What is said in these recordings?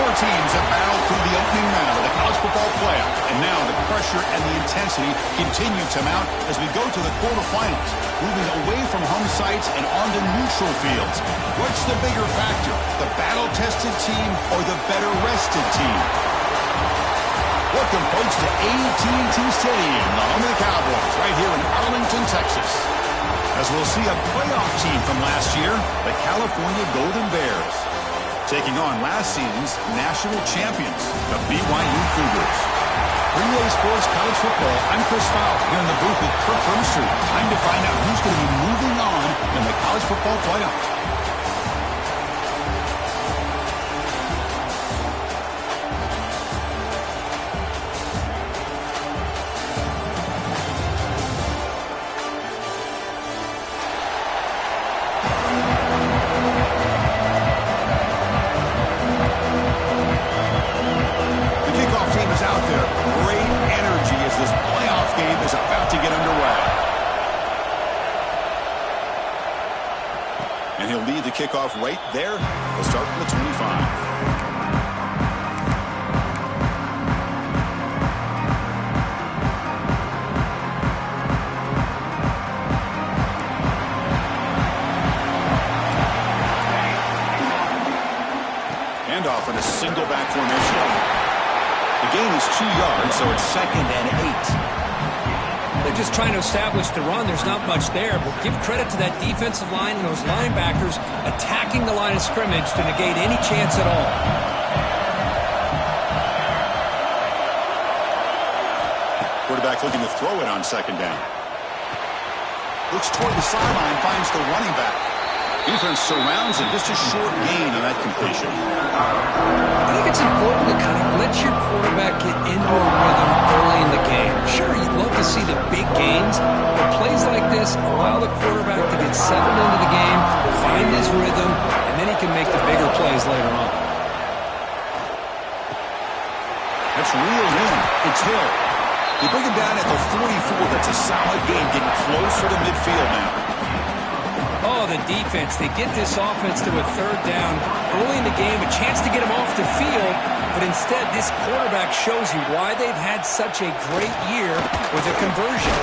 Four teams have battled through the opening round of the college football playoff, and now the pressure and the intensity continue to mount as we go to the quarterfinals, moving away from home sites and onto neutral fields. What's the bigger factor, the battle-tested team or the better-rested team? Welcome, folks, to AT&T Stadium, the home of the Cowboys, right here in Arlington, Texas. As we'll see a playoff team from last year, the California Golden Bears, taking on last season's national champions, the BYU Cougars. Relay Sports College Football, I'm Chris Fowler, here in the booth with Kirk Brewster. Time to find out who's going to be moving on in the college football playoffs. Kickoff right there. We'll start from the 25. Handoff in a single back formation. The gain is 2 yards, so it's 2nd and 8. They're just trying to establish the run. There's not much there, but give credit to that defensive line and those linebackers attacking the line of scrimmage to negate any chance at all. Quarterback looking to throw it on 2nd down. Looks toward the sideline, finds the running back. Defense surrounds him. Just a short gain on that completion. I think it's important to kind of let your quarterback get into a rhythm early in the game. Sure, you'd love to see the big gains, but plays like this allow the quarterback to get settled into the game, find his rhythm, and then he can make the bigger plays later on. That's reeled in. It's Hill. They bring him down at the 44. That's a solid gain, getting closer to midfield now. Oh, the defense. They get this offense to a 3rd down early in the game, a chance to get him off the field, but instead this quarterback shows you why they've had such a great year with a conversion.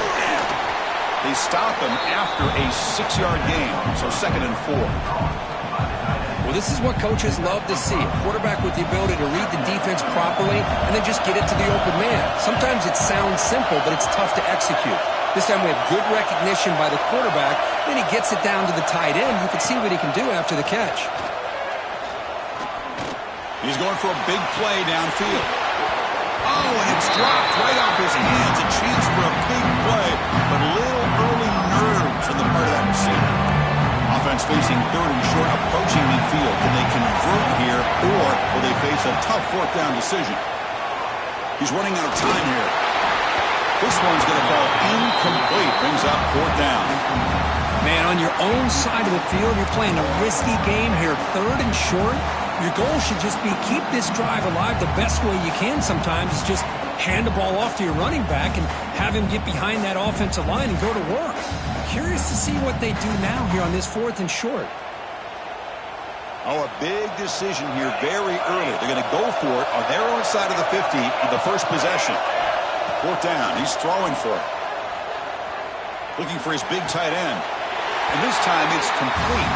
They stop him after a 6-yard gain, so 2nd and 4. Well, this is what coaches love to see, a quarterback with the ability to read the defense properly and then just get it to the open man. Sometimes it sounds simple, but it's tough to execute. This time we have good recognition by the quarterback. Then he gets it down to the tight end. You can see what he can do after the catch. He's going for a big play downfield. Oh, and it's dropped right off his hands. A chance for a big play, but a little early nerves on the part of that receiver. Offense facing 3rd and short, approaching midfield. Can they convert here, or will they face a tough 4th down decision? He's running out of time here. This one's going to fall incomplete. Brings up 4th down. Man, on your own side of the field, you're playing a risky game here. 3rd and short. Your goal should just be keep this drive alive the best way you can sometimes. Is just hand the ball off to your running back and have him get behind that offensive line and go to work. Curious to see what they do now here on this 4th and short. Oh, a big decision here very early. They're going to go for it on their own side of the 50 in the first possession. 4th down. He's throwing for it. Looking for his big tight end. And this time it's complete.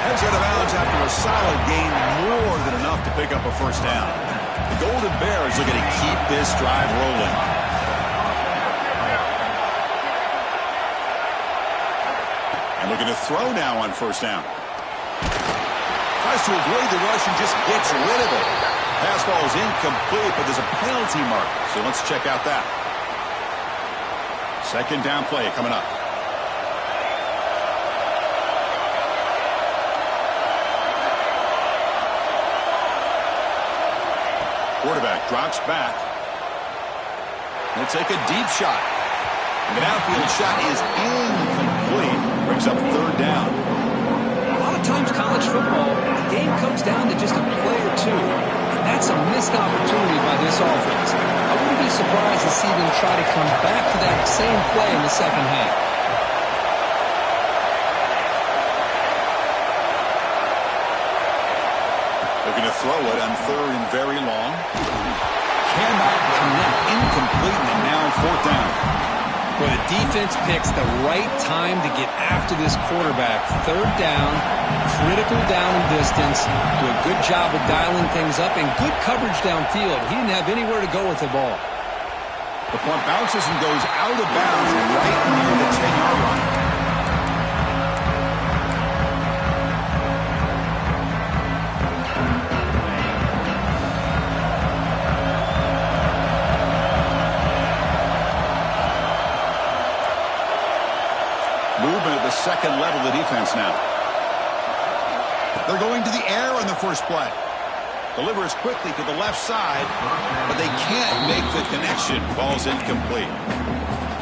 Heads out of bounds after a solid gain, more than enough to pick up a 1st down. The Golden Bears are going to keep this drive rolling. And looking to throw now on 1st down. Tries to avoid the rush and just gets rid of it. Pass ball is incomplete, but there's a penalty mark. So let's check out that. 2nd down play coming up. Quarterback drops back. He'll take a deep shot. And the downfield shot is incomplete. Brings up 3rd down. A lot of times college football, the game comes down to just a play or two. And that's a missed opportunity by this offense. I wouldn't be surprised to see them try to come back to that same play in the 2nd half. The Looking to throw it on 3rd and very long. Cannot connect. Incomplete, and now 4th down. Well, the defense picks the right time to get after this quarterback. 3rd down, critical down and distance. Do a good job of dialing things up and good coverage downfield. He didn't have anywhere to go with the ball. The punt bounces and goes out of bounds right near the 10-yard line. Movement at the second level of the defense now. They're going to the air on the first play. Delivers quickly to the left side, but they can't make the connection. Ball's incomplete.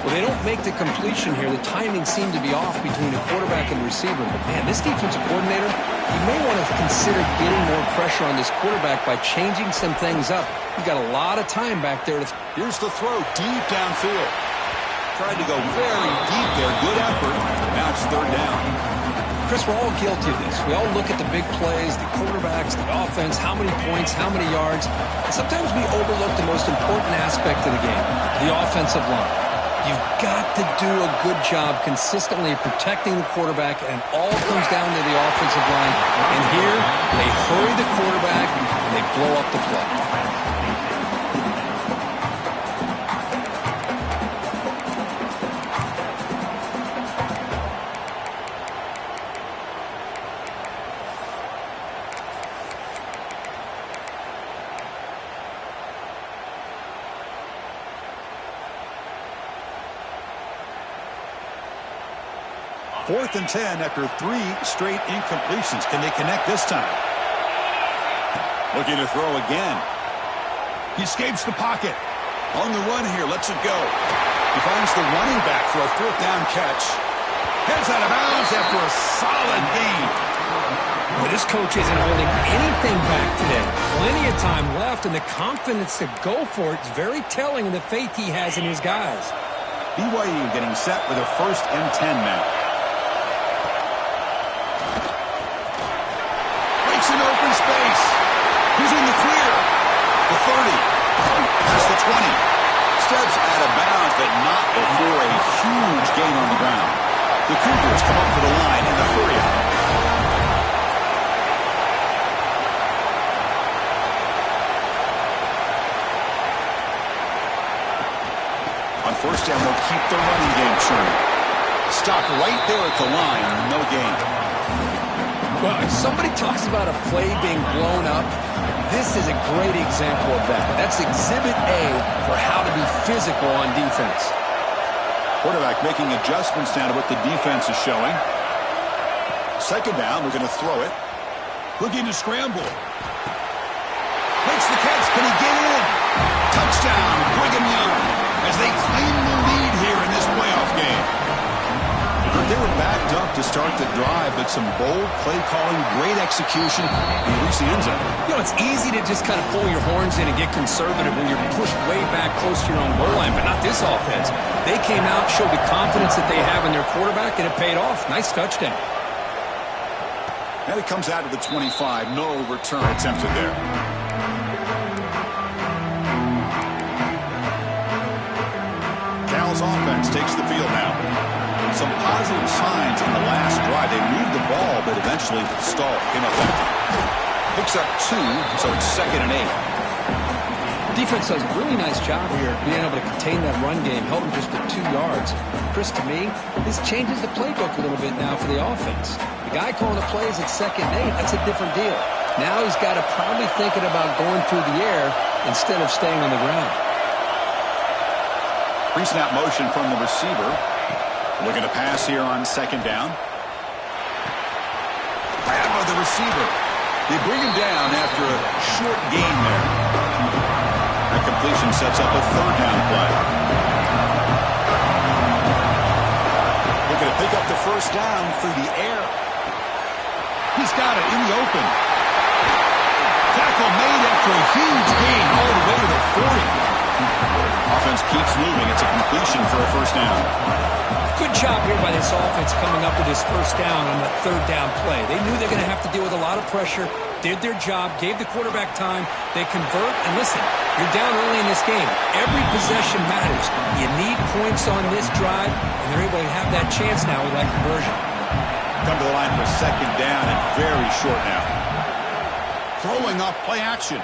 Well, they don't make the completion here. The timing seemed to be off between the quarterback and the receiver. But, man, this defensive coordinator, he may want to consider getting more pressure on this quarterback by changing some things up. He's got a lot of time back there. Here's the throw deep downfield. Tried to go very deep there. Good effort. Now it's 3rd down. Chris, we're all guilty of this. We all look at the big plays, the quarterbacks, the offense, how many points, how many yards. And sometimes we overlook the most important aspect of the game, the offensive line. You've got to do a good job consistently protecting the quarterback, and all comes down to the offensive line. And here, they hurry the quarterback, and they blow up the play. Fourth and 10 after 3 straight incompletions. Can they connect this time? Looking to throw again. He escapes the pocket. On the run here, lets it go. He finds the running back for a 4th down catch. Heads out of bounds after a solid gain. Well, this coach isn't holding anything back today. Plenty of time left, and the confidence to go for it is very telling in the faith he has in his guys. BYU getting set with a 1st and 10 now. In open space. He's in the clear. The 30. Past the 20. Steps out of bounds, but not before a huge gain on the ground. The Cougars come up to the line in the hurry-up. On 1st down, they'll keep the running game churning. Stop right there at the line. No gain. Well, if somebody talks about a play being blown up, this is a great example of that. That's Exhibit A for how to be physical on defense. Quarterback making adjustments now to what the defense is showing. 2nd down, we're going to throw it. Looking to scramble. Makes the catch. Can he get in? Touchdown, Brigham Young, as they claim the lead here in this playoff game. They were backed up to start the drive, but some bold play calling, great execution, and reach the end zone. You know, it's easy to just kind of pull your horns in and get conservative when you're pushed way back close to your own goal line, but not this offense. They came out, showed the confidence that they have in their quarterback, and it paid off. Nice touchdown. And it comes out to the 25. No return attempted there. Cal's offense takes the field now. Some positive signs in the last drive. They moved the ball, but eventually stalled. Came up empty. Picks up 2, so it's 2nd and 8. Defense does a really nice job here being able to contain that run game, held them just at 2 yards. Chris, to me, this changes the playbook a little bit now for the offense. The guy calling the plays at 2nd and 8, that's a different deal. Now he's got to probably thinking about going through the air instead of staying on the ground. Pre-snap motion from the receiver. Looking to pass here on 2nd down. Grab by the receiver. They bring him down after a short gain there. That completion sets up a 3rd down play. Looking to pick up the 1st down through the air. He's got it in the open. Tackle made after a huge gain all the way to the 40. Offense keeps moving. It's a completion for a first down. Good job here by this offense coming up with this first down on that third down play. They knew they're going to have to deal with a lot of pressure, did their job, gave the quarterback time. They convert, and listen, you're down early in this game. Every possession matters. You need points on this drive, and they're able to have that chance now with that conversion. Come to the line for second down and very short now. Throwing up play action.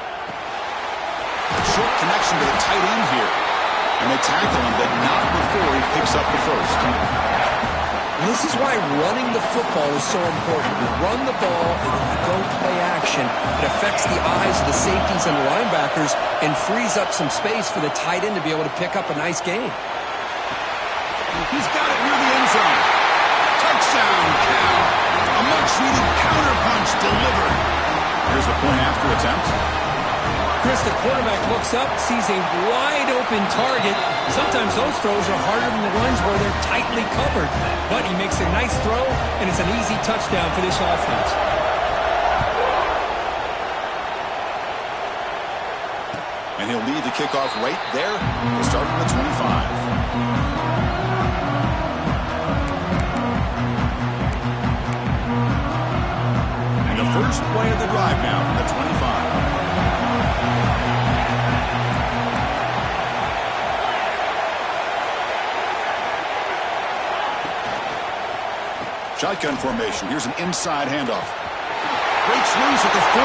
Short connection to the tight end here. And they tackle him, but not before he picks up the first. This is why running the football is so important. You run the ball, and then you go play action. It affects the eyes of the safeties and the linebackers and frees up some space for the tight end to be able to pick up a nice gain. He's got it near the end zone. Touchdown, Cal. A much-needed counterpunch delivered. Here's the point after attempt. Chris, the quarterback looks up, sees a wide-open target. Sometimes those throws are harder than the ones where they're tightly covered. But he makes a nice throw, and it's an easy touchdown for this offense. And he'll lead the kickoff right there to start from the 25. And the first play of the drive now from the 25. Shotgun formation. Here's an inside handoff. Breaks loose at the 40.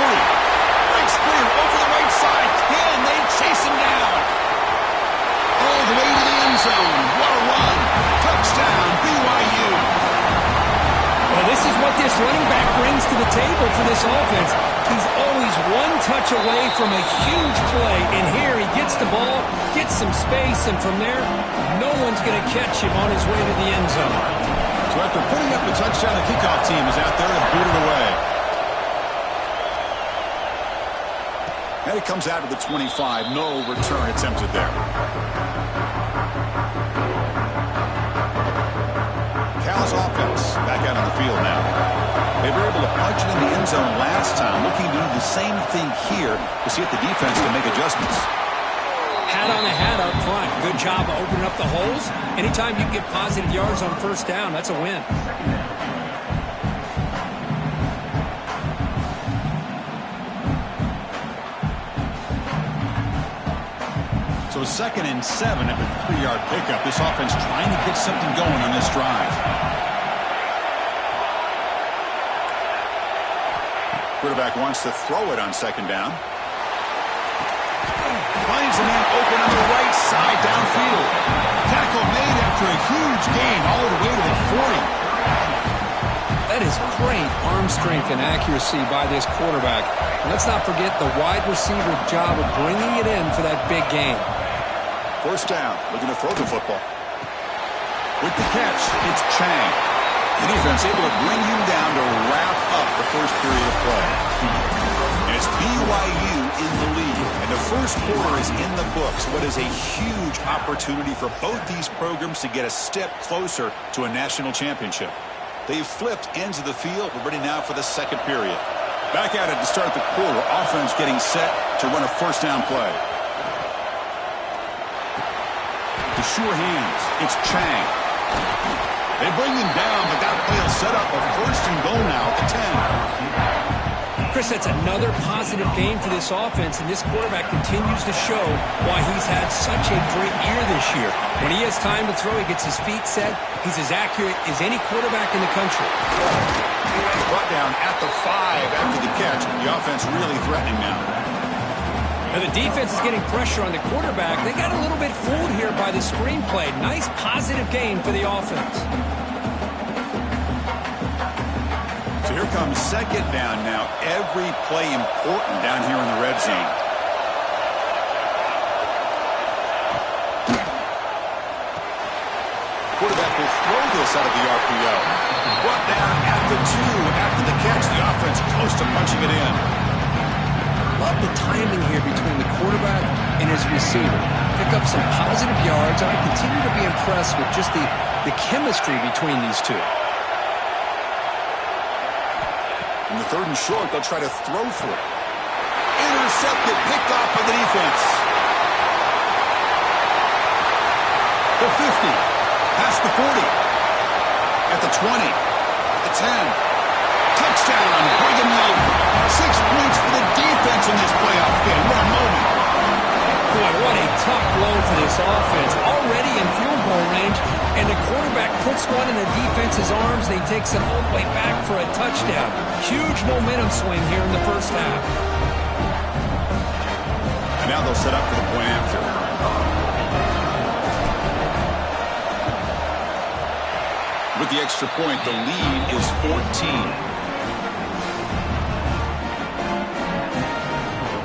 Breaks clear over the right side. Can they chase him down? All the way to the end zone. What a run. Touchdown, BYU. Well, this is what this running back brings to the table for this offense. He's always one touch away from a huge play. And here he gets the ball, gets some space, and from there, no one's going to catch him on his way to the end zone. So after putting up the touchdown, the kickoff team is out there and boot it away. And it comes out of the 25. No return attempted there. Cal's offense back out on the field now. They were able to punch it in the end zone last time. Looking to do the same thing here to see if the defense can make adjustments. Hat on the hat up front. Good job of opening up the holes. Anytime you get positive yards on first down, that's a win. So 2nd and 7 after the 3-yard pickup. This offense trying to get something going on this drive. Quarterback wants to throw it on 2nd down. Finds a man open on the right side downfield. Tackle made after a huge gain all the way to the 40. That is great arm strength and accuracy by this quarterback. And let's not forget the wide receiver's job of bringing it in for that big gain. First down, looking to throw the football. With the catch, it's Chang. The defense able to bring him down to wrap up the first period of play. And it's BYU in the lead. And the first quarter is in the books. What is a huge opportunity for both these programs to get a step closer to a national championship. They've flipped ends of the field. We're ready now for the second period. Back at it to start the quarter. Offense getting set to run a first down play. To sure hands. It's Chang. They bring him down, but that play will set up a first and goal now at the 10. Chris, that's another positive game for this offense, and this quarterback continues to show why he's had such a great year this year. When he has time to throw, he gets his feet set. He's as accurate as any quarterback in the country. Brought down at the 5 after the catch. The offense really threatening now. Now the defense is getting pressure on the quarterback. They got a little bit fooled here by the screenplay. Nice positive game for the offense. So here comes second down now. Every play important down here in the red zone. Quarterback will throw this out of the RPO. Brought down at the 2 after the catch. The offense close to punching it in. Love the timing here between the quarterback and his receiver. Pick up some positive yards, and I continue to be impressed with just the chemistry between these two. In the 3rd and short, they'll try to throw for it. Intercepted, picked off by the defense. The 50. Past the 40. At the 20. At the 10. Touchdown, Brigham Young. 6 points for the defense in this playoff game. What a moment. Boy, what a tough blow for this offense. Already in field goal range, and the quarterback puts one in the defense's arms, and he takes it all the way back for a touchdown. Huge momentum swing here in the first half. And now they'll set up for the point after. With the extra point, the lead is 14.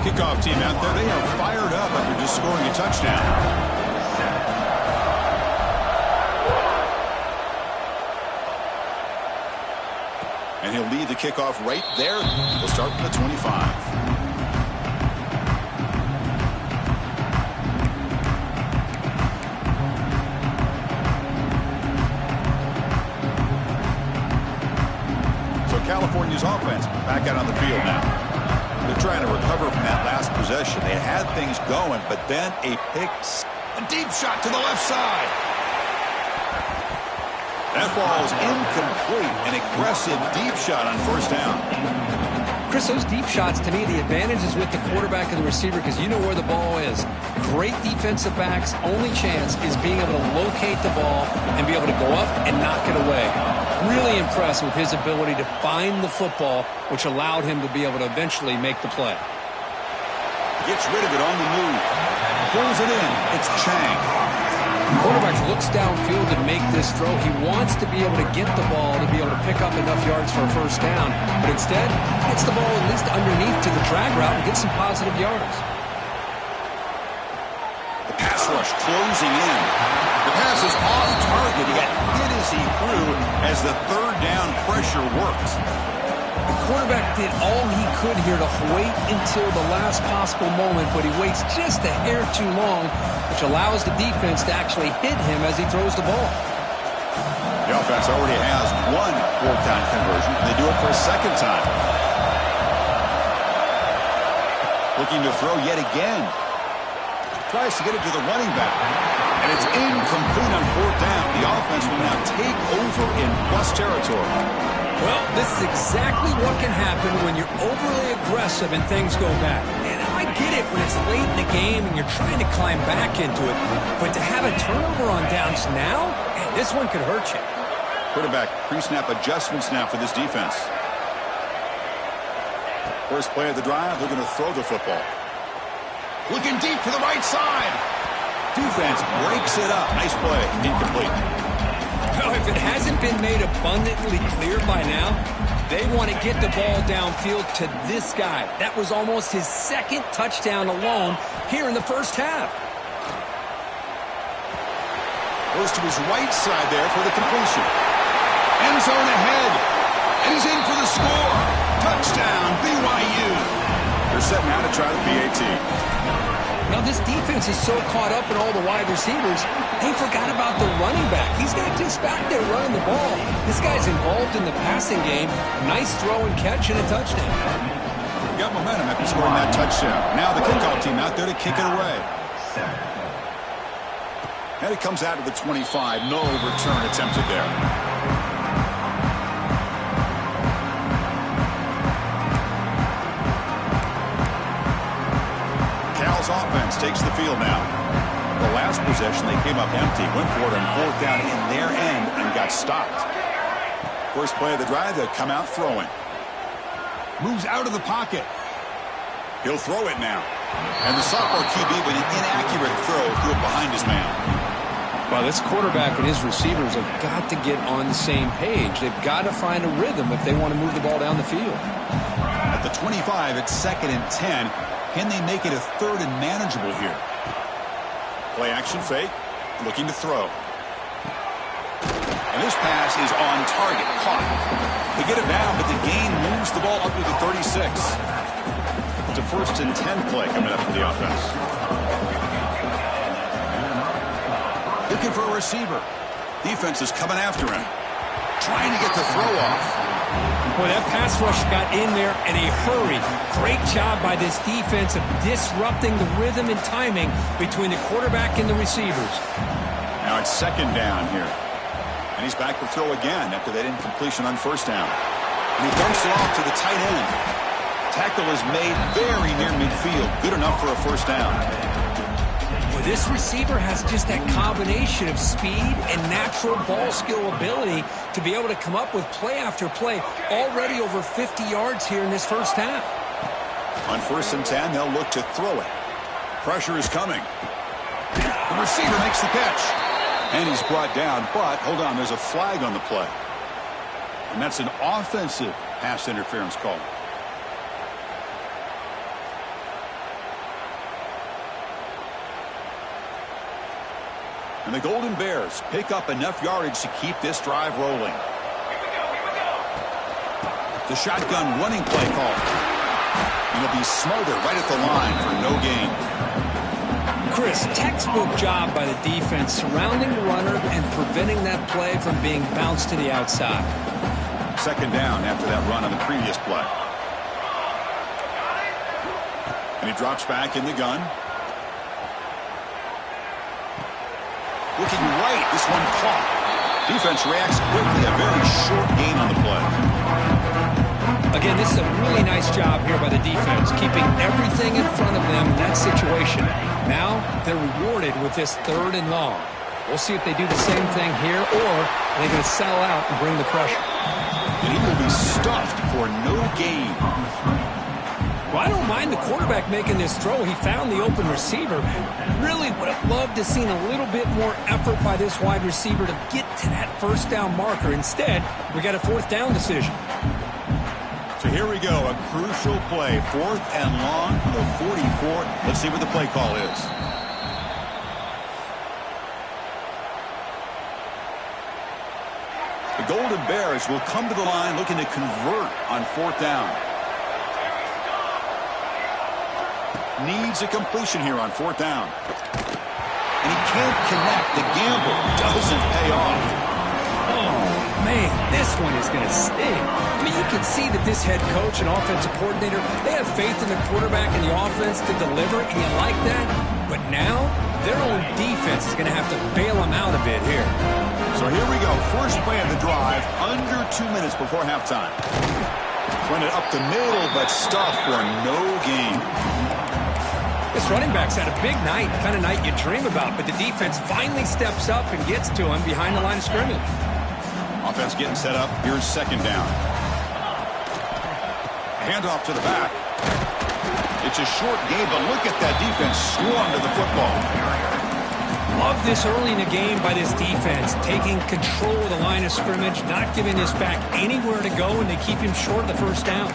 Kickoff team out there, they are fired up after just scoring a touchdown. And he'll lead the kickoff right there. He'll start from the 25. So California's offense back out on the field now. They're trying to recover from that last possession. They had things going, but then a pick. A deep shot to the left side. That ball is incomplete. An aggressive deep shot on first down. Chris, those deep shots, to me, the advantage is with the quarterback and the receiver because you know where the ball is. Great defensive backs' only chance is being able to locate the ball and be able to go up and knock it away. Really impressed with his ability to find the football, which allowed him to be able to eventually make the play. Gets rid of it on the move. Pulls it in. It's Chang. The quarterback looks downfield to make this throw. He wants to be able to get the ball to be able to pick up enough yards for a first down, but instead, gets the ball at least underneath to the drag route and gets some positive yards. The pass rush closing in. The pass is off target. He got hit as he threw as the third down pressure worked. The quarterback did all he could here to wait until the last possible moment, but he waits just a hair too long, which allows the defense to actually hit him as he throws the ball. The offense already has one fourth down conversion. They do it for a second time. Looking to throw yet again. Tries to get it to the running back. And it's incomplete on fourth down. The offense will now take over in plus territory. Well, this is exactly what can happen when you're overly aggressive and things go bad. And I get it when it's late in the game and you're trying to climb back into it. But to have a turnover on downs now, man, this one could hurt you. Quarterback pre-snap adjustments now for this defense. First play of the drive, they're going to throw the football. Looking deep to the right side. Defense breaks it up. Nice play. Incomplete. Well, if it hasn't been made abundantly clear by now, they want to get the ball downfield to this guy. That was almost his second touchdown alone here in the first half. Goes to his right side there for the completion. End zone ahead. And he's in for the score. Touchdown, BYU. They're setting out to try the PAT. Now, this defense is so caught up in all the wide receivers, they forgot about the running back. He's not just back there running the ball. This guy's involved in the passing game. Nice throw and catch and a touchdown. Got momentum after scoring that touchdown. Now the kickoff team out there to kick it away. And it comes out of the 25. No return attempted there. Offense takes the field now. The last possession, they came up empty, went for it on fourth down in their end and got stopped. First play of the drive, they'll come out throwing. Moves out of the pocket. He'll throw it now. And the sophomore QB with an inaccurate throw threw it behind his man. Well, this quarterback and his receivers have got to get on the same page. They've got to find a rhythm if they want to move the ball down the field. At the 25, it's 2nd and 10. Can they make it a third and manageable here? Play action fake, looking to throw. And this pass is on target, caught. They get it down, but the gain moves the ball up to the 36. It's a 1st and 10 play coming up for the offense. Looking for a receiver. Defense is coming after him. Trying to get the throw off. Boy, that pass rush got in there in a hurry. Great job by this defense of disrupting the rhythm and timing between the quarterback and the receivers. Now Now it's second down here. And he's back to throw again after that incompletion on first down. And he dumps it off to the tight end. Tackle is made very near midfield. Good enough for a first down. Well, this receiver has just that combination of speed and natural ball skill ability to be able to come up with play after play. Already over 50 yards here in this first half. On 1st and 10, they'll look to throw it. Pressure is coming. The receiver makes the catch. And he's brought down, but hold on, there's a flag on the play. And that's an offensive pass interference call. And the Golden Bears pick up enough yardage to keep this drive rolling. The shotgun running play call. And it'll be smothered right at the line for no gain. Chris, textbook job by the defense surrounding the runner and preventing that play from being bounced to the outside. Second down after that run on the previous play. And he drops back in the gun. Looking right, this one caught. Defense reacts quickly, a very short gain on the play. Again, this is a really nice job here by the defense, keeping everything in front of them in that situation. Now, they're rewarded with this 3rd and long. We'll see if they do the same thing here, or are they going to settle out and bring the pressure. And he will be stuffed for no gain. Well, I don't mind the quarterback making this throw. He found the open receiver. Really would have loved to have seen a little bit more effort by this wide receiver to get to that first down marker. Instead, we got a 4th down decision. So here we go, a crucial play. 4th and long from the 44. Let's see what the play call is. The Golden Bears will come to the line looking to convert on 4th down. Needs a completion here on 4th down. And he can't connect. The gamble doesn't pay off. Oh, man, this one is going to sting. I mean, you can see that this head coach and offensive coordinator, they have faith in the quarterback and the offense to deliver, and you like that. But now, their own defense is going to have to bail them out a bit here. So here we go. First play of the drive, under 2 minutes before halftime. Run it up the middle, but stuffed for no gain. This running back's had a big night, kind of night you dream about, but the defense finally steps up and gets to him behind the line of scrimmage. Offense getting set up. Here's second down. Handoff to the back. It's a short game, but look at that defense swarm to the football. Love this early in the game by this defense, taking control of the line of scrimmage, not giving this back anywhere to go, and they keep him short of the first down.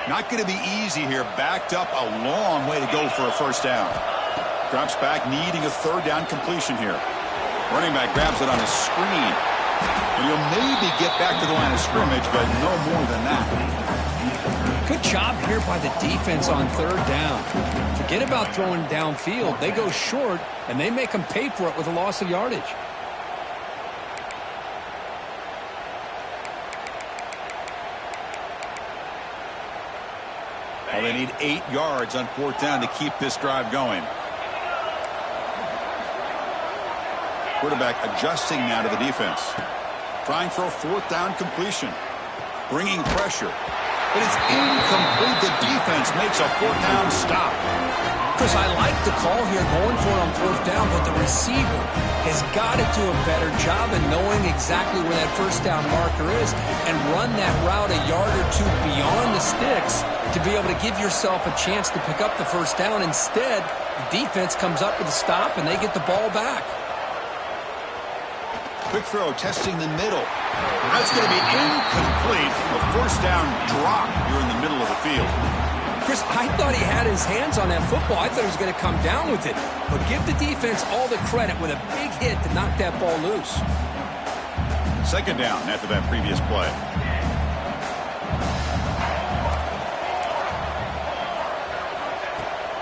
Not going to be easy here. Backed up a long way to go for a first down. Drops back, needing a 3rd down completion here. Running back grabs it on a screen. And he'll maybe get back to the line of scrimmage, but no more than that. Good job here by the defense on 3rd down. Forget about throwing downfield. They go short, and they make them pay for it with a loss of yardage. Well, they need 8 yards on 4th down to keep this drive going. Quarterback adjusting now to the defense. Trying for a 4th down completion. Bringing pressure. But it's incomplete. The defense makes a 4th down stop. Chris, I like the call here going for it on 4th down, but the receiver has got to do a better job of knowing exactly where that first down marker is and run that route a yard or 2 beyond the sticks to be able to give yourself a chance to pick up the first down. Instead, the defense comes up with a stop and they get the ball back. Quick throw, testing the middle. That's going to be incomplete. A first down drop here in the middle of the field. Chris, I thought he had his hands on that football. I thought he was going to come down with it. But give the defense all the credit with a big hit to knock that ball loose. Second down after that previous play.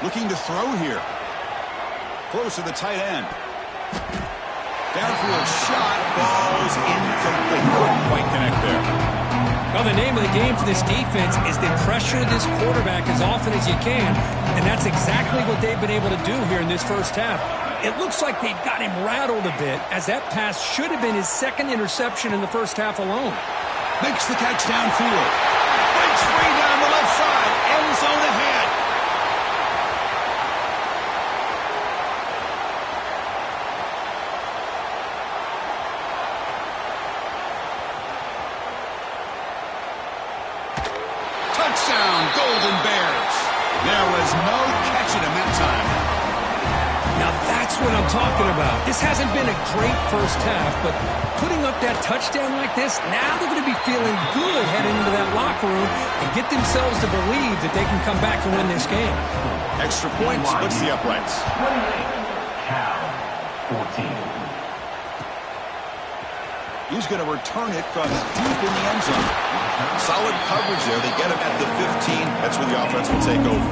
Looking to throw here. Close to the tight end. Downfield shot, falls incomplete. Couldn't quite connect there. Well, the name of the game for this defense is to pressure this quarterback as often as you can, and that's exactly what they've been able to do here in this first half. It looks like they've got him rattled a bit, as that pass should have been his second interception in the first half alone. Makes the catch downfield. Breaks free down the left side. End zone ahead. Touchdown, Golden Bears. There was no catching him that time. Now that's what I'm talking about. This hasn't been a great first half, but putting up that touchdown like this, now they're going to be feeling good heading into that locker room and get themselves to believe that they can come back and win this game. Extra point splits the uprights. 14. He's going to return it from deep in the end zone. Solid coverage there. They get him at the 15. That's where the offense will take over.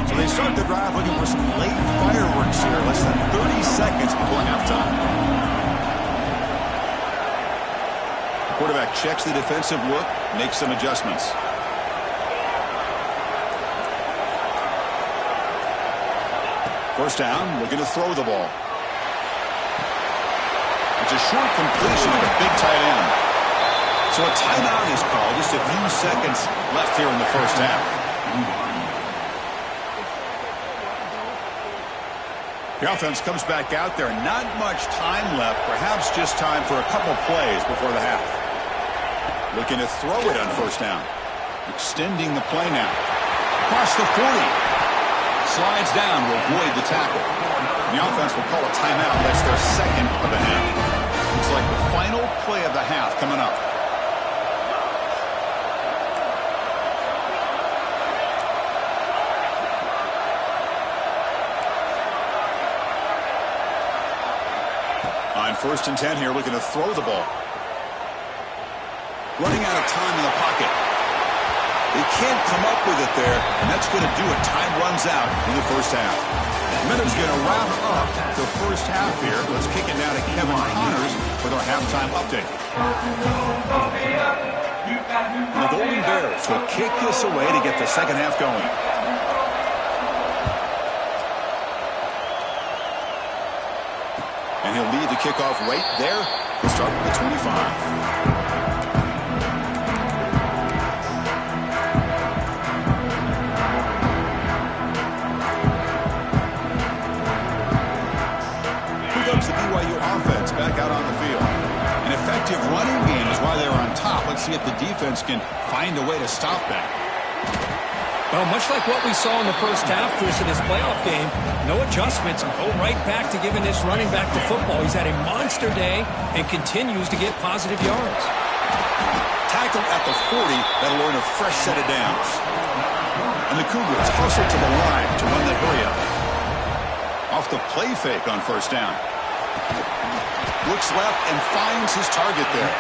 So they start the drive looking for some late fireworks here. Less than 30 seconds before halftime. The quarterback checks the defensive look, makes some adjustments. First down, looking to throw the ball. It's a short completion with a big tight end. So a timeout is called. Just a few seconds left here in the first half. The offense comes back out there. Not much time left. Perhaps just time for a couple plays before the half. Looking to throw it on first down. Extending the play now. Across the 40. Slides down to avoid the tackle. The offense will call a timeout. That's their second of the half. Looks like the final play of the half coming up. On 1st and 10 here, looking to throw the ball. Running out of time in the pocket. They can't come up with it there, and that's going to do it. Time runs out in the first half. Minutes going to wrap up the first half here. Let's kick it now to Kevin Connors with our halftime update. The Golden Bears will kick this away to get the second half going. And he'll lead the kickoff right there to start with the 25. The BYU offense back out on the field. An effective running game is why they're on top. Let's see if the defense can find a way to stop that. Well, much like what we saw in the first half, Chris, in this playoff game, no adjustments. Go right back to giving this running back to football. He's had a monster day and continues to get positive yards. Tackle at the 40. That'll earn a fresh set of downs. And the Cougars hustle to the line to run the hurry up. Off the play fake on first down. Looks left and finds his target there.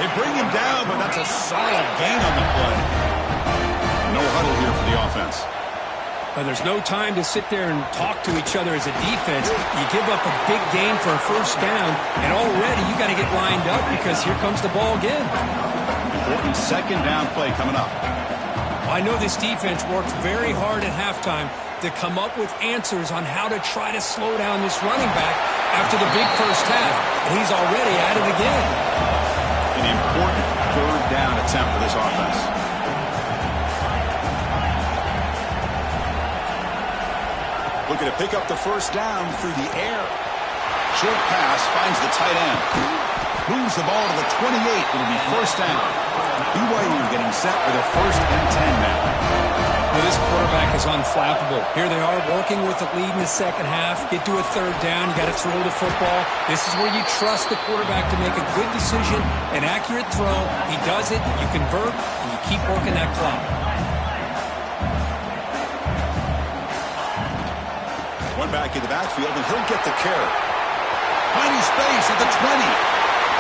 They bring him down, but that's a solid gain on the play. No huddle here for the offense. Well, there's no time to sit there and talk to each other as a defense. You give up a big gain for a first down, and already you got to get lined up because here comes the ball again. Important second down play coming up. I know this defense worked very hard at halftime to come up with answers on how to try to slow down this running back after the big first half, and he's already at it again. An important third down attempt for this offense. Looking to pick up the first down through the air. Short pass finds the tight end. Moves the ball to the 28. It'll be first down. BYU getting set with a 1st and 10 now. Well, this quarterback is unflappable. Here they are working with the lead in the second half. Get to a third down. You got to throw the football. This is where you trust the quarterback to make a good decision, an accurate throw. He does it. You convert, and you keep working that clock. One back in the backfield, and he'll get the carry. Finding space at the 20.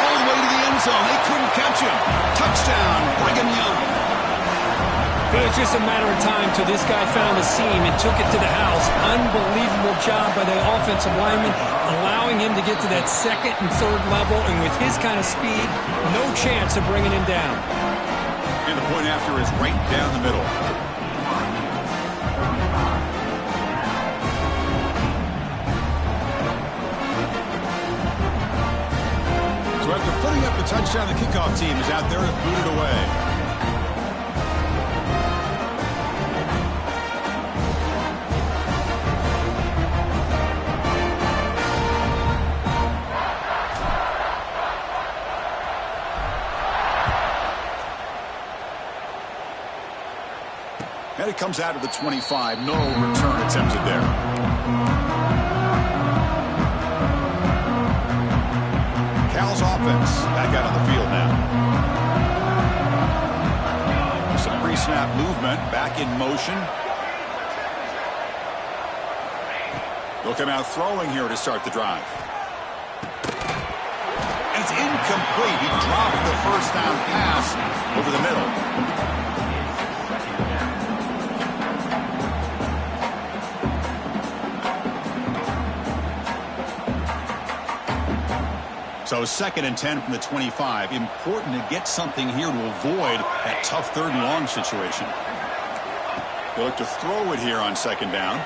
All the way to the end zone. They couldn't catch him. Touchdown, Brigham Young. It was just a matter of time till this guy found a seam and took it to the house. Unbelievable job by the offensive lineman, allowing him to get to that second and third level, and with his kind of speed, no chance of bringing him down. And the point after is right down the middle. So after putting up the touchdown, the kickoff team is out there to boot it away. And it comes out of the 25. No return attempted there. Cal's offense back out on the field now. Some pre-snap movement, back in motion. They'll come out throwing here to start the drive. And it's incomplete. He dropped the first down pass over the middle. So 2nd and 10 from the 25. Important to get something here to avoid that tough 3rd and long situation. They look to throw it here on 2nd down.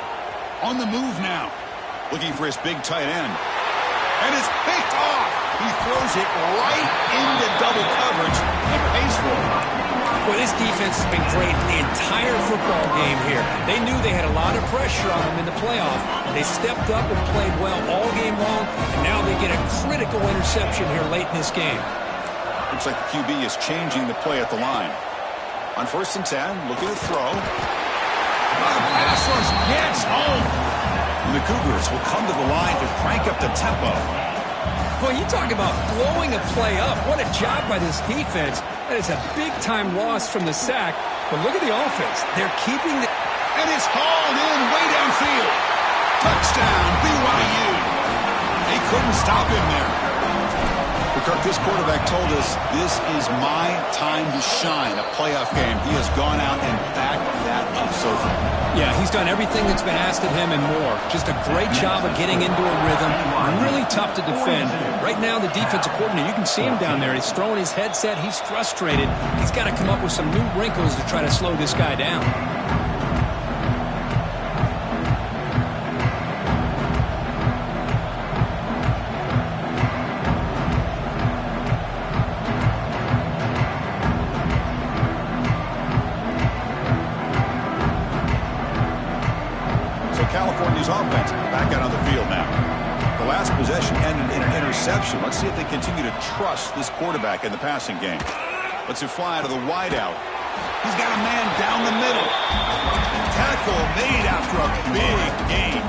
On the move now. Looking for his big tight end. And it's picked off. He throws it right into double coverage and pays for it. Well, this defense has been great the entire football game here. They knew they had a lot of pressure on them in the playoff. They stepped up and played well all game long, and now they get a critical interception here late in this game. Looks like the QB is changing the play at the line. On 1st and 10, looking to throw. Pass rush gets home. And the Cougars will come to the line to crank up the tempo. Boy, you talk about blowing a play up. What a job by this defense. That is a big-time loss from the sack. But look at the offense. They're keeping the... And it's hauled in way downfield. Touchdown, BYU. They couldn't stop him there. But Kirk, this quarterback told us this is my time to shine, a playoff game. He has gone out and backed that up so far. Yeah, he's done everything that's been asked of him and more. Just a great job of getting into a rhythm. Really tough to defend. Right now, the defensive coordinator, you can see him down there. He's throwing his headset. He's frustrated. He's got to come up with some new wrinkles to try to slow this guy down. California's offense back out on the field now. The last possession ended in an interception. Let's see if they continue to trust this quarterback in the passing game. Let's it fly to the wideout. He's got a man down the middle. Tackle made after a big gain.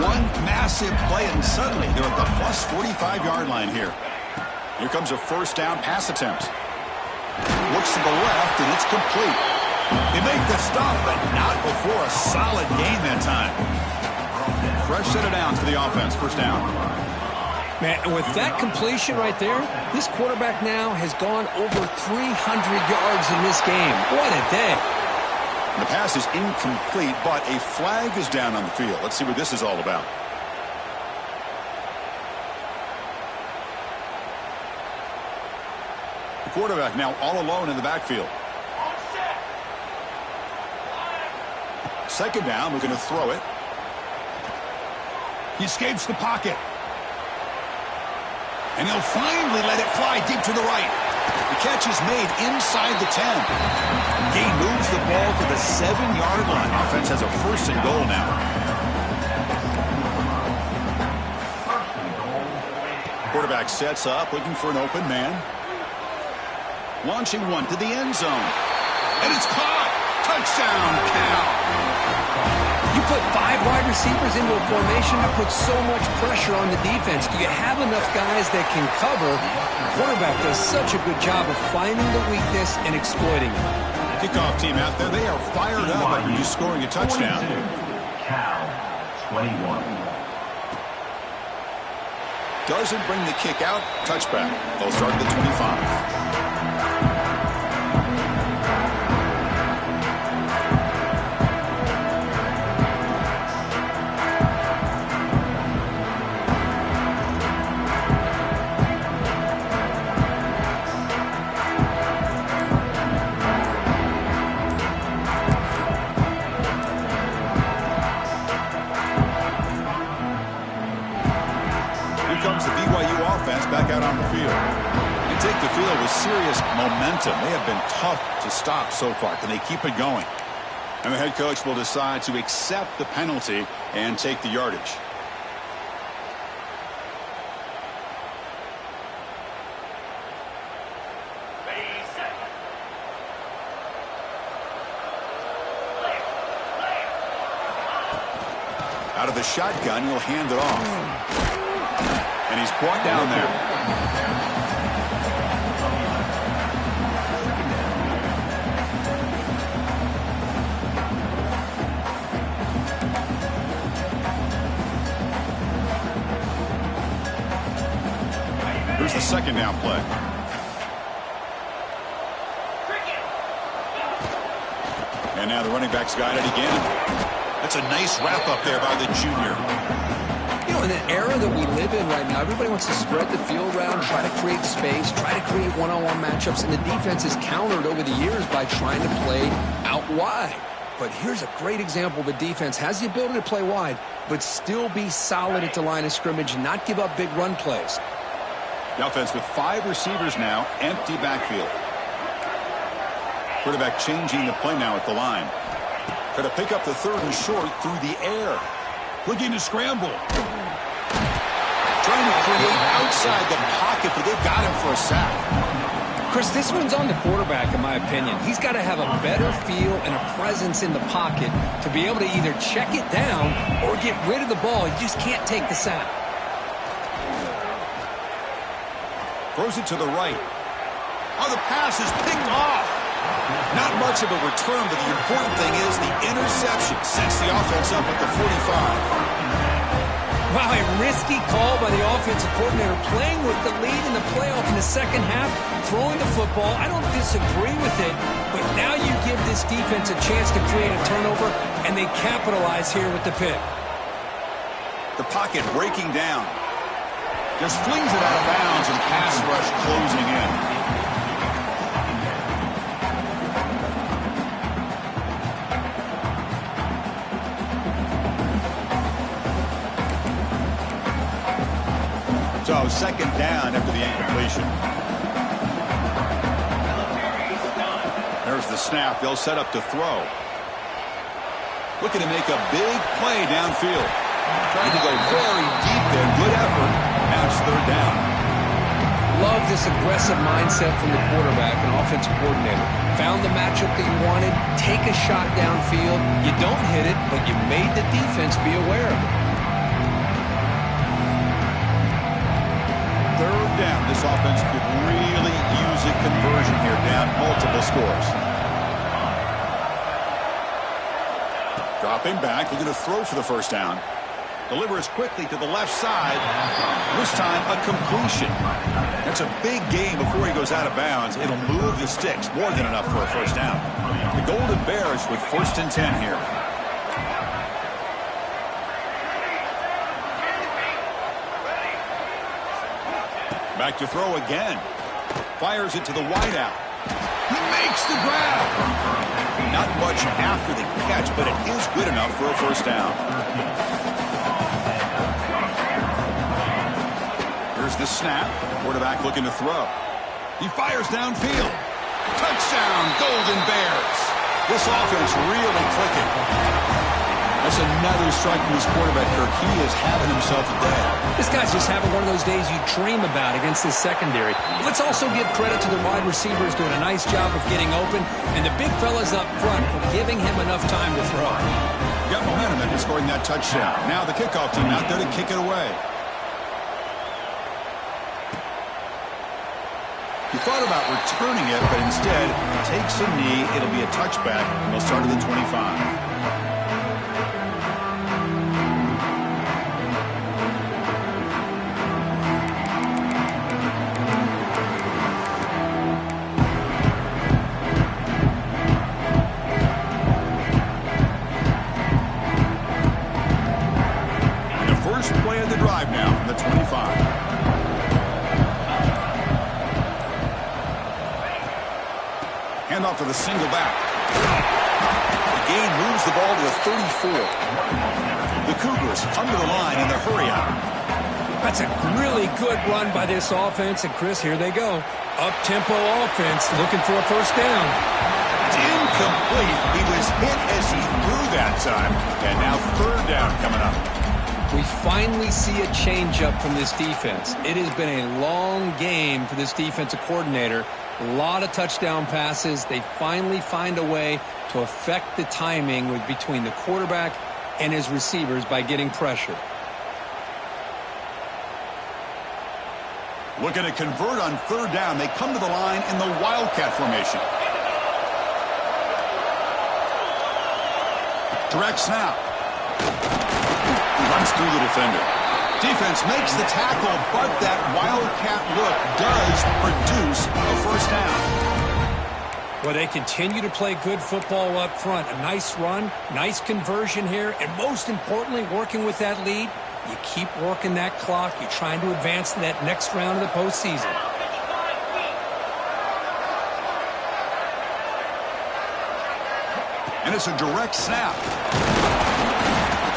One massive play, and suddenly they're at the plus 45-yard line here. Here comes a 1st down pass attempt. Looks to the left, and it's complete. They make the stop, but not before a solid gain that time. Fresh set of downs for the offense. 1st down. Man, with that completion right there, this quarterback now has gone over 300 yards in this game. What a day. The pass is incomplete, but a flag is down on the field. Let's see what this is all about. The quarterback now all alone in the backfield. 2nd down, looking to throw it. He escapes the pocket. And he'll finally let it fly deep to the right. The catch is made inside the 10. Gain moves the ball to the 7-yard line. Offense has a 1st and goal now. Quarterback sets up, looking for an open man. Launching one to the end zone. And it's caught. Touchdown, Cal. You put 5 wide receivers into a formation, that puts so much pressure on the defense. Do you have enough guys that can cover? The quarterback does such a good job of finding the weakness and exploiting it. Kickoff team out there, they are fired up after just scoring a touchdown. Cal, 21. Doesn't bring the kick out. Touchback. They'll start at the 25. back out on the field. They take the field with serious momentum. They have been tough to stop so far. Can they keep it going? And the head coach will decide to accept the penalty and take the yardage. Out of the shotgun, he'll hand it off. And he's brought down there. Here's the second down play. And now the running back's got it again. That's a nice wrap up there by the junior. You know, in an era that we live in right now, everybody wants to spread the field around, try to create space, try to create one-on-one matchups, and the defense is countered over the years by trying to play out wide. But here's a great example. The defense has the ability to play wide, but still be solid at the line of scrimmage and not give up big run plays. The offense with 5 receivers now, empty backfield. Quarterback changing the play now at the line. Try to pick up the third and short through the air. Looking to scramble. Trying to create outside the pocket, but they've got him for a sack. Chris, this one's on the quarterback, in my opinion. He's got to have a better feel and a presence in the pocket to be able to either check it down or get rid of the ball. He just can't take the sack. Throws it to the right. Oh, the pass is picked off. Not much of a return, but the important thing is the interception sets the offense up at the 45. Wow, a risky call by the offensive coordinator, playing with the lead in the playoff in the second half, throwing the football. I don't disagree with it, but now you give this defense a chance to create a turnover, and they capitalize here with the pick. The pocket breaking down. Just flings it out of bounds and pass rush closing in. So second down after the incompletion. There's the snap. They'll set up to throw. Looking to make a big play downfield. Trying to go very deep there. Good effort. Now it's third down. Love this aggressive mindset from the quarterback and offensive coordinator. Found the matchup that you wanted. Take a shot downfield. You don't hit it, but you made the defense be aware of it. Third down. This offense could really use a conversion here. Down multiple scores. Dropping back. Looking to throw for the first down. Delivers quickly to the left side. This time a completion. That's a big gain before he goes out of bounds. It'll move the sticks. More than enough for a first down. The Golden Bears with 1st and 10 here. Back to throw again. Fires it to the wideout. He makes the grab. Not much after the catch, but it is good enough for a first down. Here's the snap. Quarterback looking to throw. He fires downfield. Touchdown, Golden Bears. This offense really clicking. That's another strike from his quarterback, Kirk. He is having himself a day. This guy's just having one of those days you dream about against this secondary. Let's also give credit to the wide receivers doing a nice job of getting open, and the big fellas up front for giving him enough time to throw. Got momentum after scoring that touchdown. Now the kickoff team out there to kick it away. He thought about returning it, but instead takes a knee. It'll be a touchback, and they'll start at the 25. Play of the drive now from the 25. Hand off to the single back. The gain moves the ball to the 34. The Cougars come to the line in the hurry out. That's a really good run by this offense. And, Chris, here they go. Up-tempo offense looking for a first down. It's incomplete. He was hit as he threw that time. And now third down coming up. We finally see a change-up from this defense. It has been a long game for this defensive coordinator. A lot of touchdown passes. They finally find a way to affect the timing between the quarterback and his receivers by getting pressure. Looking to convert on third down. They come to the line in the Wildcat formation. Direct snap. Runs through the defender. Defense makes the tackle, but that Wildcat look does produce a first down. Well, they continue to play good football up front. A nice run, nice conversion here, and most importantly, working with that lead. You keep working that clock. You're trying to advance to that next round of the postseason. And it's a direct snap.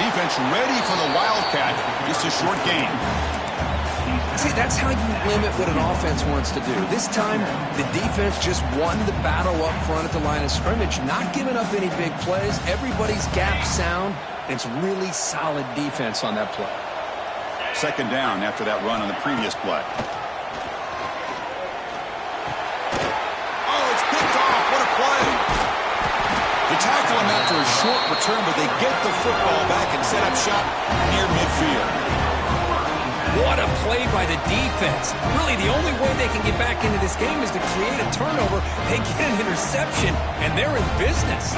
Defense ready for the Wildcat. Just a short gain. See, that's how you limit what an offense wants to do. This time, the defense just won the battle up front at the line of scrimmage, not giving up any big plays. Everybody's gap sound. It's really solid defense on that play. Second down after that run on the previous play. Oh, it's picked off. What a play. They tackle him after a short return, but they get the football back and set up shop near midfield. What a play by the defense. Really, the only way they can get back into this game is to create a turnover. They get an interception, and they're in business.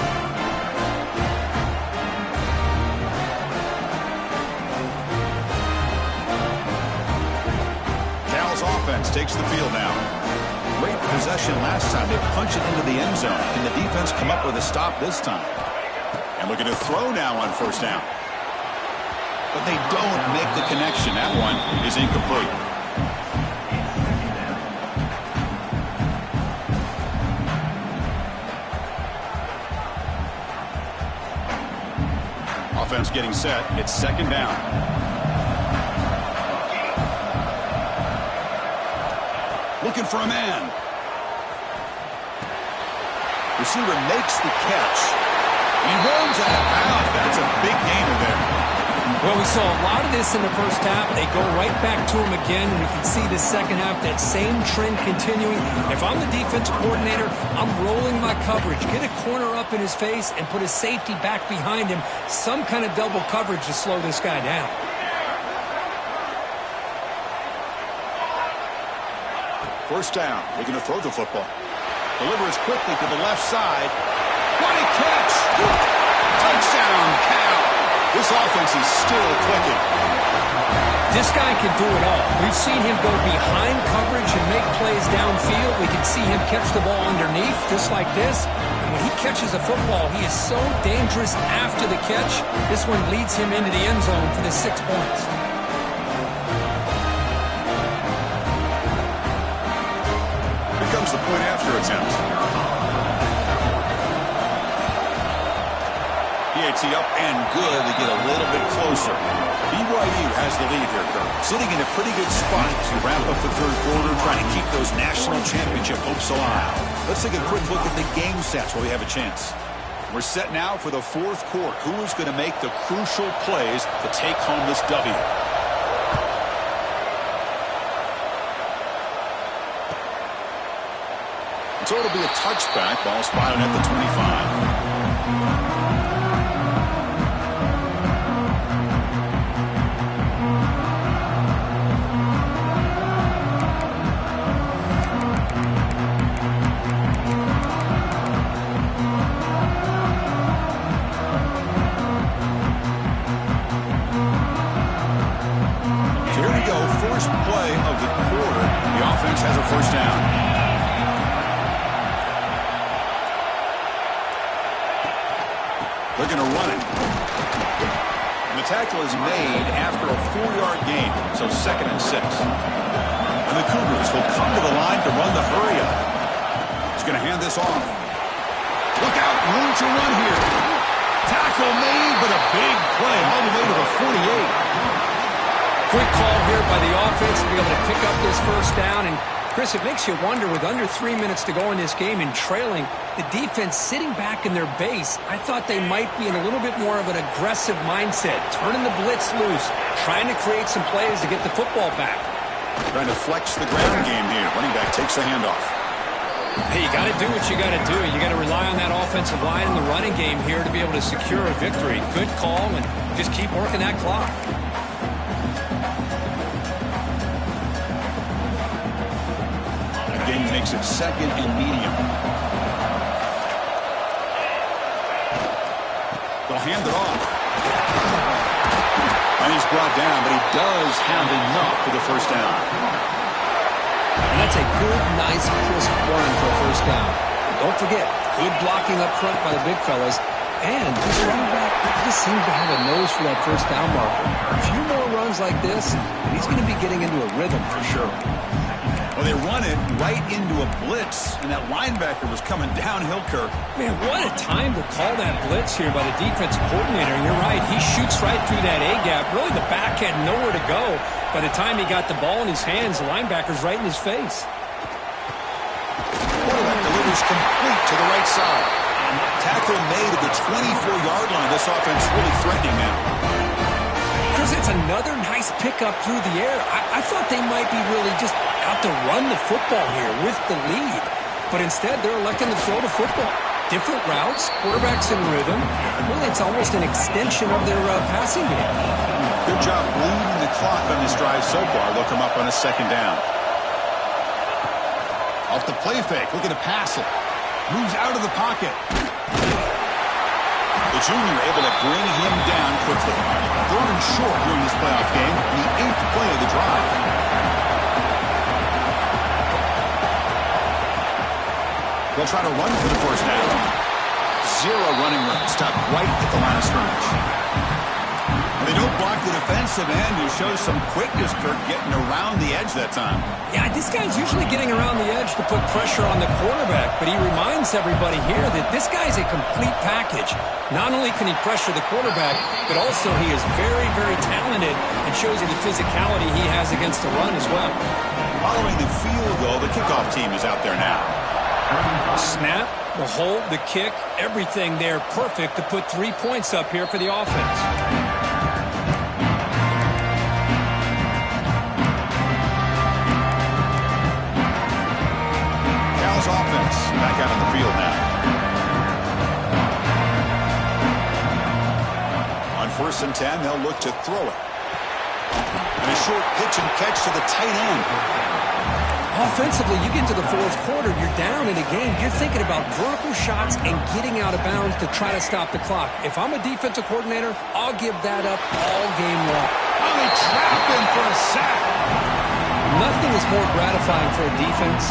Cal's offense takes the field now. Great possession last time. They punch it into the end zone. Can the defense come up with a stop this time? And looking to throw now on first down. But they don't make the connection. That one is incomplete. Offense getting set. It's second down. Looking for a man. Receiver makes the catch. He rolls out of bounds. That's a big gainer there. Well, we saw a lot of this in the first half. They go right back to him again. We can see the second half, that same trend continuing. If I'm the defense coordinator, I'm rolling my coverage. Get a corner up in his face and put a safety back behind him. Some kind of double coverage to slow this guy down. First down. Looking to throw the football. Delivers quickly to the left side. What a catch! Touchdown, Cal! This offense is still clicking. This guy can do it all. We've seen him go behind coverage and make plays downfield. We can see him catch the ball underneath, just like this. And when he catches a football, he is so dangerous after the catch. This one leads him into the end zone for the 6 points. Here comes the point after attempt. PAT up and good to get a little bit closer. BYU has the lead here, Kirk. Sitting in a pretty good spot to wrap up the third quarter, trying to keep those national championship hopes alive. Let's take a quick look at the game stats while we have a chance. We're set now for the fourth quarter. Who is going to make the crucial plays to take home this W? So it'll be a touchback. Ball spotted at the 25. So here we go. First play of the quarter. The offense has a first down. They're going to run it. And the tackle is made after a 4-yard gain, so 2nd and 6. And the Cougars will come to the line to run the hurry up. He's going to hand this off. Look out, room to run here. Tackle made, but a big play all the way to the 48. Quick call here effort by the offense to be able to pick up this first down. And, Chris, it makes you wonder, with under 3 minutes to go in this game and trailing, the defense sitting back in their base, I thought they might be in a little bit more of an aggressive mindset, turning the blitz loose, trying to create some plays to get the football back. Trying to flex the ground game here. Running back takes the handoff. Hey, you got to do what you got to do. You got to rely on that offensive line in the running game here to be able to secure a victory. Good call, and just keep working that clock. Again, makes it second and medium. They'll hand it off. And he's brought down, but he does have enough for the first down. And that's a good, nice, crisp run for a first down. Don't forget, good blocking up front by the big fellas. And this running back just seems to have a nose for that first down marker. A few more runs like this, and he's going to be getting into a rhythm for sure. Well, they run it right into a blitz, and that linebacker was coming downhill, Kirk. Man, what a time to call that blitz here by the defensive coordinator. And you're right, he shoots right through that A-gap. Really, the back had nowhere to go. By the time he got the ball in his hands, the linebacker's right in his face. Quarterback delivers complete to the right side. Tackle made at the 24-yard line. This offense really threatening now. Chris, it's another nice pickup through the air. I thought they might be really just out to run the football here with the lead. But instead, they're electing to throw the football. Different routes, quarterbacks in rhythm. Really, it's almost an extension of their passing game. Good job bleeding the clock on this drive so far. They'll come up on a second down. Off the play fake, looking to pass it. Moves out of the pocket. The junior able to bring him down quickly. Third and short during this playoff game, the 8th play of the drive. They'll try to run for the first down. Zero running room. Stopped right at the line of scrimmage. And they don't block the defensive end, who shows some quickness, Kirk, getting around the edge that time. Yeah, this guy's usually getting around the edge to put pressure on the quarterback, but he reminds everybody here that this guy's a complete package. Not only can he pressure the quarterback, but also he is very, very talented and shows you the physicality he has against the run as well. Following the field goal, the kickoff team is out there now. Snap, the hold, the kick, everything there perfect to put 3 points up here for the offense. Cal's offense back out on the field now. On 1st and 10, they'll look to throw it. And a short pitch and catch to the tight end. Offensively, you get to the fourth quarter, you're down in a game. You're thinking about vertical shots and getting out of bounds to try to stop the clock. If I'm a defensive coordinator, I'll give that up all game long. Oh, they trap him for a sack. Nothing is more gratifying for a defense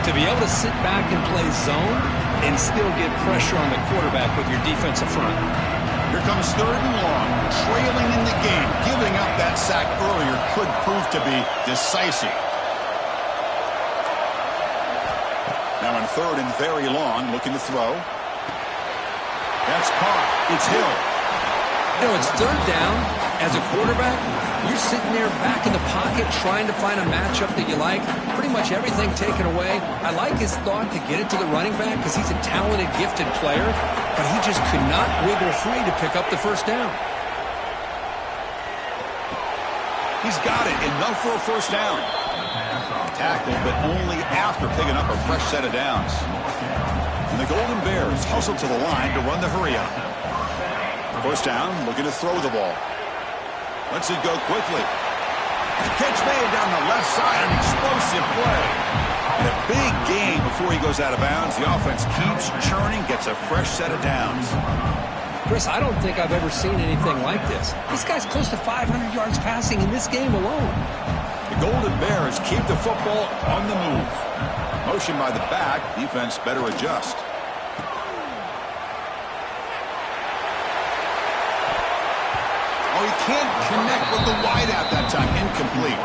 to be able to sit back and play zone and still get pressure on the quarterback with your defensive front. Here comes 3rd and long, trailing in the game. Giving up that sack earlier could prove to be decisive. Now on 3rd and very long, looking to throw. That's caught. It's Hill. You know, it's 3rd down. As a quarterback, you're sitting there back in the pocket trying to find a matchup that you like. Pretty much everything taken away. I like his thought to get it to the running back because he's a talented, gifted player, but he just could not wiggle free to pick up the first down. He's got it. Enough for a first down. Tackled, but only after picking up a fresh set of downs. And the Golden Bears hustle to the line to run the hurry-up. First down, looking to throw the ball. Lets it go quickly. Catch made down the left side, an explosive play. And a big gain before he goes out of bounds. The offense keeps churning, gets a fresh set of downs. Chris, I don't think I've ever seen anything like this. This guy's close to 500 yards passing in this game alone. The Golden Bears keep the football on the move. Motion by the back. Defense better adjust. Oh, he can't connect with the wideout that time. Incomplete.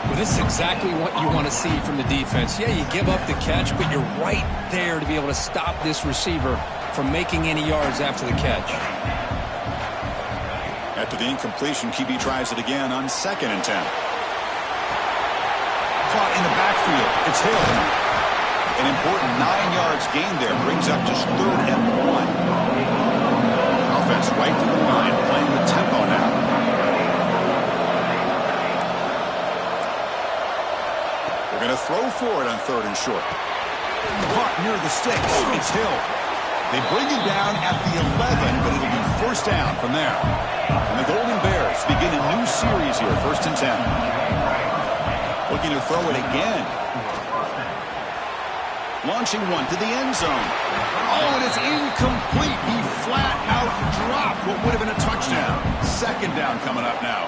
Well, this is exactly what you want to see from the defense. Yeah, you give up the catch, but you're right there to be able to stop this receiver from making any yards after the catch. After the incompletion, QB tries it again on 2nd and 10. caught in the backfield. It's Hill. An important 9 yards gain there. Brings up just 3rd and 1. Offense right to the line, playing with tempo now. They're going to throw for it on 3rd and short. Caught near the sticks. It's Hill. They bring him down at the 11, but it'll be 1st down from there. And the Golden Bears begin a new series here, 1st and 10. Looking to throw it again. Launching one to the end zone. Oh, and it's incomplete. He flat out dropped what would have been a touchdown. 2nd down coming up now.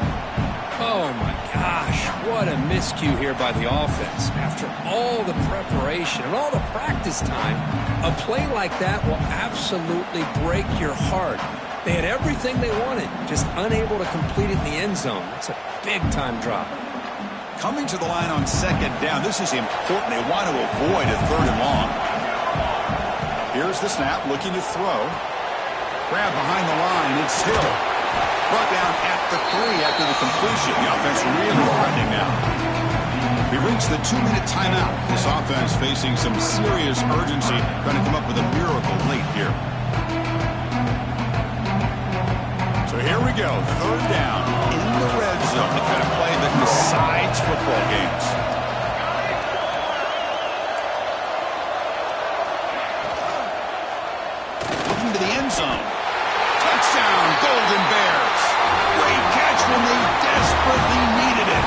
Oh, my gosh. What a miscue here by the offense. After all the preparation and all the practice time, a play like that will absolutely break your heart. They had everything they wanted, just unable to complete it in the end zone. It's a big-time drop. Coming to the line on 2nd down. This is important. They want to avoid a 3rd and long. Here's the snap, looking to throw. Grab behind the line. It's Hill. Brought down at the 3 after the completion. The offense really threatening now. We've reached the 2-minute timeout. This offense facing some serious urgency, trying to come up with a miracle late here. So here we go. 3rd down in the red zone. The kind of play that decides football games. Looking to the end zone. Touchdown, Golden Bears. Great catch when they desperately needed it.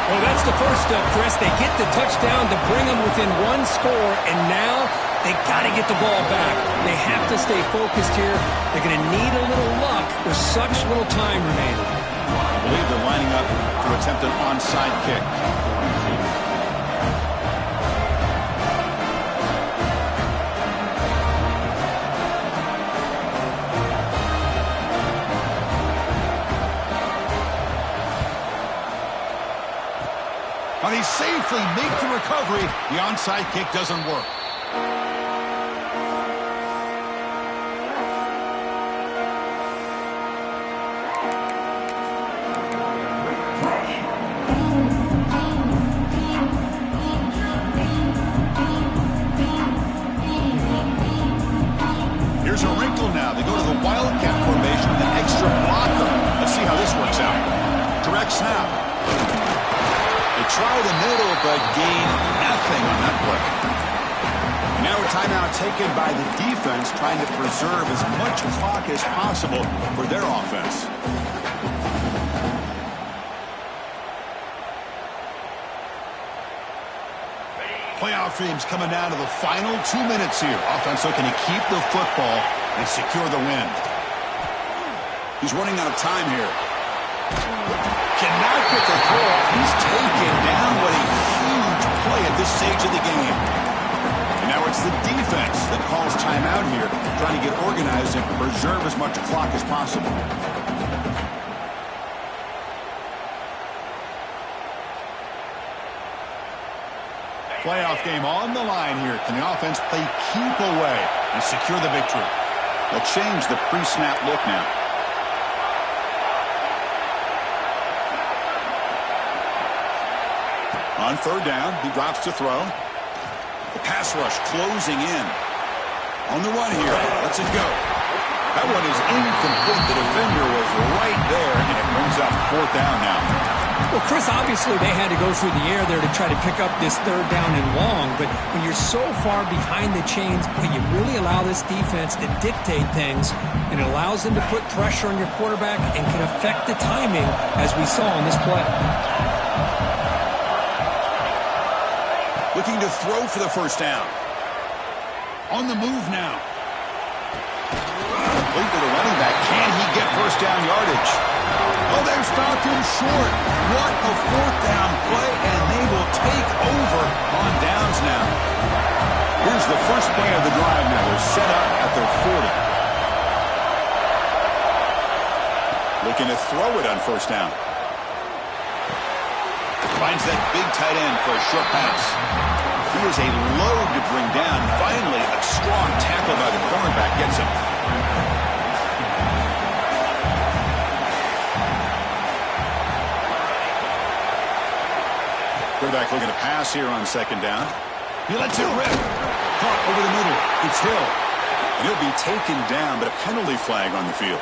Well, that's the first step, Chris. They get the touchdown to bring them within 1 score, and now they got to get the ball back. They have to stay focused here. They're going to need a little luck with such little time remaining. I believe they're lining up to attempt an onside kick. Now they safely make the recovery. The onside kick doesn't work. Here's a wrinkle now. They go to the Wildcat formation with an extra blocker. Let's see how this works out. Direct snap. They try the middle, but gain nothing on that play. And now a timeout taken by the defense, trying to preserve as much clock as possible for their offense. Playoff teams coming down to the final 2 minutes here. Offense looking to keep the football and secure the win. He's running out of time here. Cannot get the throw. He's taken down. What a huge play at this stage of the game. And now it's the defense that calls timeout here, trying to get organized and preserve as much clock as possible. Playoff game on the line here. Can the offense play keep away and secure the victory? They'll change the pre-snap look now. On 3rd down, he drops to throw. The pass rush closing in. On the run here, lets it go. That one is incomplete. The defender was right there, and it brings up 4th down now. Well, Chris, obviously they had to go through the air there to try to pick up this 3rd down and long, but when you're so far behind the chains, boy, you really allow this defense to dictate things, and it allows them to put pressure on your quarterback and can affect the timing, as we saw on this play. Looking to throw for the 1st down. On the move now. Complete to the running back. Can he get 1st down yardage? Oh, they've stopped him short. What a 4th down play, and they will take over on downs now. Here's the first play of the drive now. They're set up at their 40. Looking to throw it on 1st down. Finds that big tight end for a short pass. He is a load to bring down. Finally, a strong tackle by the cornerback gets him. Quarterback looking to pass here on second down. He lets it rip. Caught over the middle. It's Hill. And he'll be taken down, but a penalty flag on the field.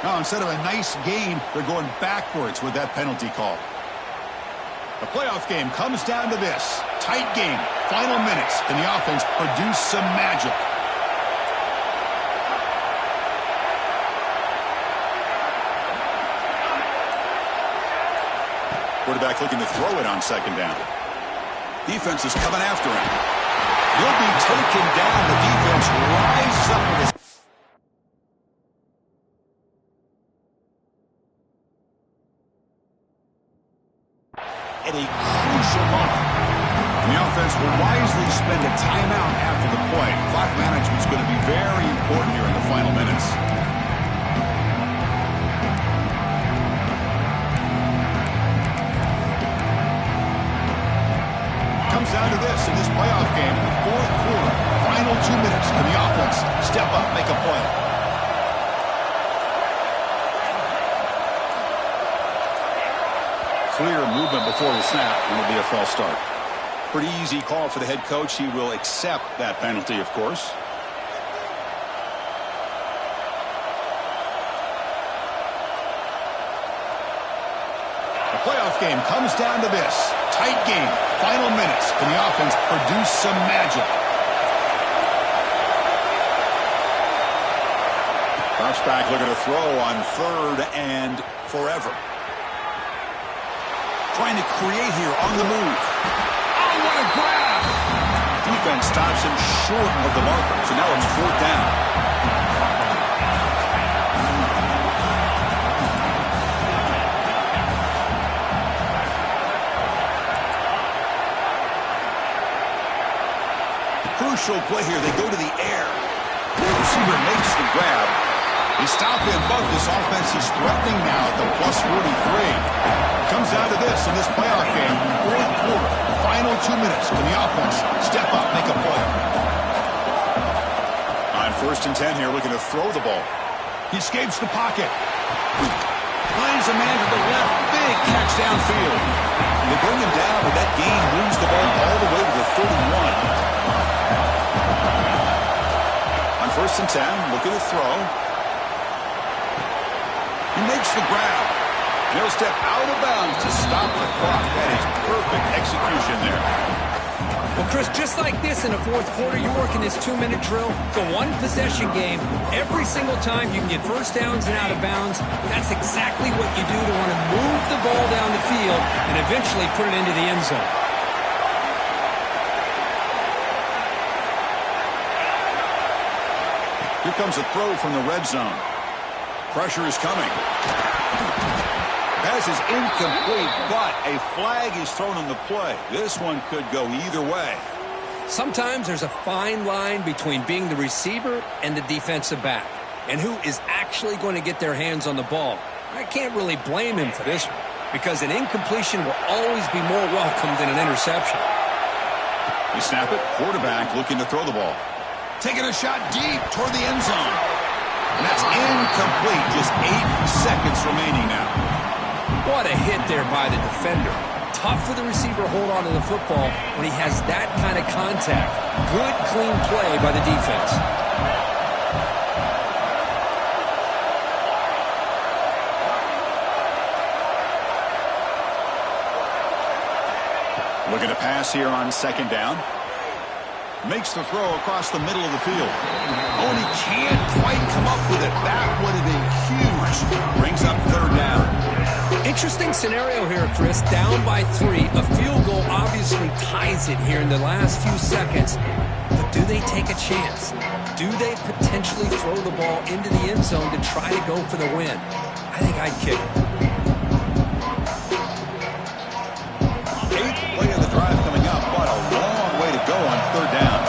Now, instead of a nice gain, they're going backwards with that penalty call. The playoff game comes down to this. Tight game. Final minutes. Can the offense produce some magic? Quarterback looking to throw it on second down. Defense is coming after him. He'll be taken down. The defense rises up with his... at a crucial moment. And the offense will wisely spend a timeout after the play. Clock management is going to be very important here in the final minutes. Comes down to this in this playoff game in the fourth quarter. Final 2 minutes. Can the offense step up, make a play? Clear movement before the snap, and it'll be a false start. Pretty easy call for the head coach. He will accept that penalty, of course. The playoff game comes down to this. Tight game. Final minutes. Can the offense produce some magic? Drops back looking to throw on third and forever. Trying to create here on the move. Oh, what a grab! Defense stops him short of the marker, so now it's fourth down. Crucial play here. They go to the air. The receiver makes the grab. They stop him, but this offense is threatening now at the plus 43. Comes down to this in this playoff game, fourth quarter, final 2 minutes. Can the offense step up, make a play? On first and 10 here, looking to throw the ball. He escapes the pocket. Finds a man to the left. Big catch downfield. They bring him down, but that gain moves the ball all the way to the 31. On first and 10, looking to throw. He makes the grab. And he'll step out of bounds to stop the clock. That is perfect execution there. Well, Chris, just like this in the fourth quarter, you're working this 2-minute drill. It's a one-possession game. Every single time you can get first downs and out of bounds. That's exactly what you do to want to move the ball down the field and eventually put it into the end zone. Here comes a throw from the red zone. Pressure is coming. Pass is incomplete, but a flag is thrown on the play. This one could go either way. Sometimes there's a fine line between being the receiver and the defensive back, and who is actually going to get their hands on the ball. I can't really blame him for this one, because an incompletion will always be more welcome than an interception. They snap it. Quarterback looking to throw the ball. Taking a shot deep toward the end zone. And that's incomplete. Just 8 seconds remaining now. What a hit there by the defender. Tough for the receiver to hold on to the football when he has that kind of contact. Good, clean play by the defense. Looking to pass here on second down. Makes the throw across the middle of the field. Oh, and he can't quite come up with it. That would have been huge. Brings up third down. Interesting scenario here, Chris. Down by 3. A field goal obviously ties it here in the last few seconds. But do they take a chance? Do they potentially throw the ball into the end zone to try to go for the win? I think I'd kick it. 8th play of the drive coming up, but a long way to go on third down.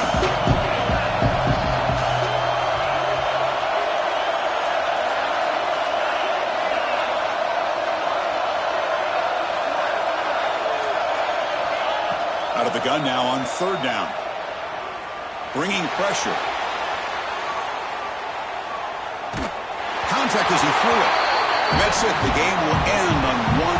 Out of the gun now on third down. Bringing pressure. Contact as he threw it. That's it. The game will end on one